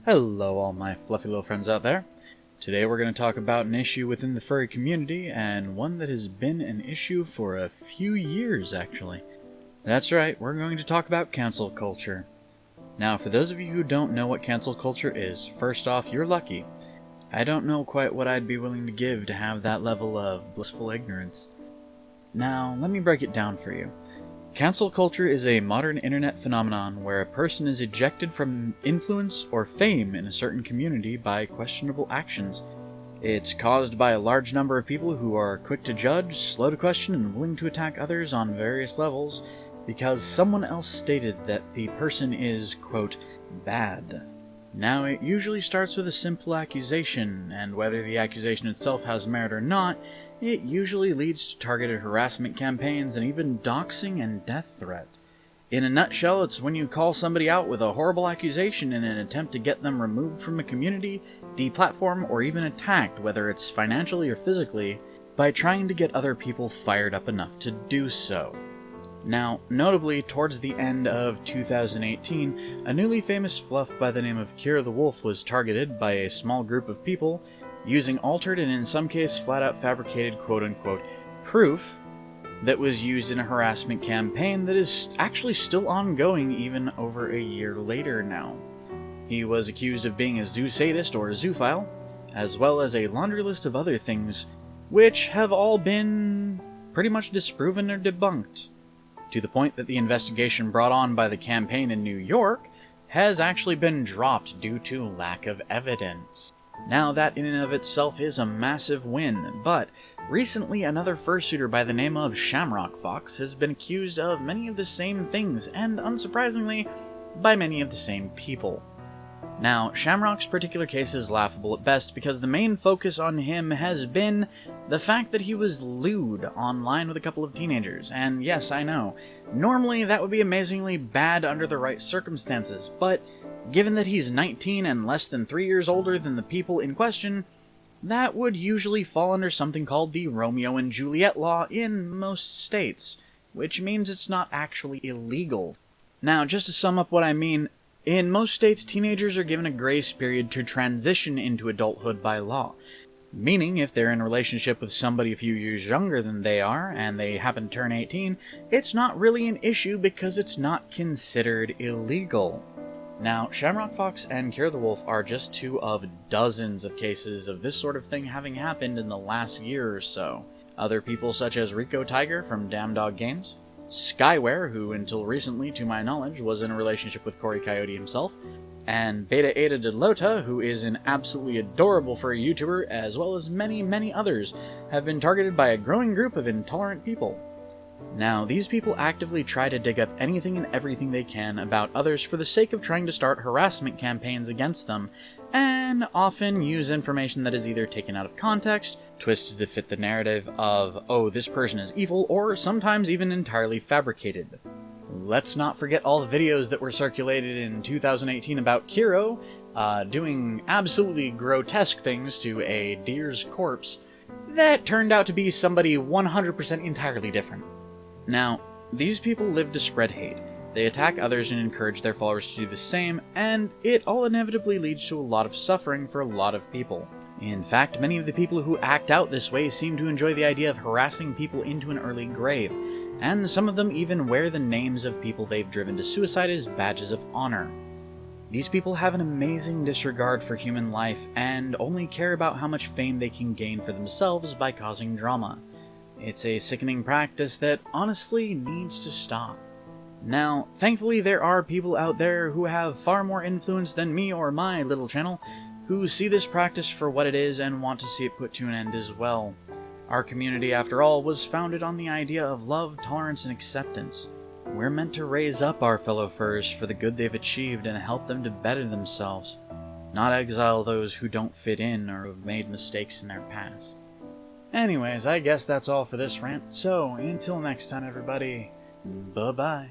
Hello all my fluffy little friends out there. Today we're going to talk about an issue within the furry community, and one that has been an issue for a few years actually. That's right, we're going to talk about cancel culture. Now for those of you who don't know what cancel culture is, first off, you're lucky. I don't know quite what I'd be willing to give to have that level of blissful ignorance. Now, let me break it down for you. Cancel culture is a modern internet phenomenon where a person is ejected from influence or fame in a certain community by questionable actions. It's caused by a large number of people who are quick to judge, slow to question, and willing to attack others on various levels because someone else stated that the person is, quote, bad. Now, it usually starts with a simple accusation, and whether the accusation itself has merit or not, it usually leads to targeted harassment campaigns and even doxing and death threats. In a nutshell, it's when you call somebody out with a horrible accusation in an attempt to get them removed from a community, deplatformed, or even attacked, whether it's financially or physically, by trying to get other people fired up enough to do so. Now, notably, towards the end of 2018, a newly famous fluff by the name of Kira the Wolf was targeted by a small group of people using altered and in some cases flat-out fabricated quote-unquote proof that was used in a harassment campaign that is actually still ongoing even over a year later now. He was accused of being a zoo sadist or a zoophile, as well as a laundry list of other things, which have all been pretty much disproven or debunked, to the point that the investigation brought on by the campaign in New York has actually been dropped due to lack of evidence. Now, that in and of itself is a massive win, but recently another fursuiter by the name of Shamrocks has been accused of many of the same things, and unsurprisingly, by many of the same people. Now, Shamrock's particular case is laughable at best because the main focus on him has been the fact that he was lewd online with a couple of teenagers, and yes, I know, normally that would be amazingly bad under the right circumstances, but given that he's 19 and less than 3 years older than the people in question, that would usually fall under something called the Romeo and Juliet law in most states, which means it's not actually illegal. Now, just to sum up what I mean, in most states, teenagers are given a grace period to transition into adulthood by law. Meaning, if they're in a relationship with somebody a few years younger than they are, and they happen to turn 18, it's not really an issue because it's not considered illegal. Now, Shamrock Fox and Kira the Wolf are just two of dozens of cases of this sort of thing having happened in the last year or so. Other people such as Rico Tiger from Damn Dog Games, Skyware, who until recently, to my knowledge, was in a relationship with Corey Coyote himself, and Beta Ada Delota, who is an absolutely adorable furry YouTuber, as well as many, many others, have been targeted by a growing group of intolerant people. Now, these people actively try to dig up anything and everything they can about others for the sake of trying to start harassment campaigns against them, and often use information that is either taken out of context, twisted to fit the narrative of, oh, this person is evil, or sometimes even entirely fabricated. Let's not forget all the videos that were circulated in 2018 about Kiro doing absolutely grotesque things to a deer's corpse that turned out to be somebody 100% entirely different. Now, these people live to spread hate. They attack others and encourage their followers to do the same, and it all inevitably leads to a lot of suffering for a lot of people. In fact, many of the people who act out this way seem to enjoy the idea of harassing people into an early grave, and some of them even wear the names of people they've driven to suicide as badges of honor. These people have an amazing disregard for human life and only care about how much fame they can gain for themselves by causing drama. It's a sickening practice that honestly needs to stop. Now, thankfully there are people out there who have far more influence than me or my little channel who see this practice for what it is and want to see it put to an end as well. Our community, after all, was founded on the idea of love, tolerance, and acceptance. We're meant to raise up our fellow furs for the good they've achieved and help them to better themselves, not exile those who don't fit in or have made mistakes in their past. Anyways, I guess that's all for this rant, so until next time everybody, bye-bye.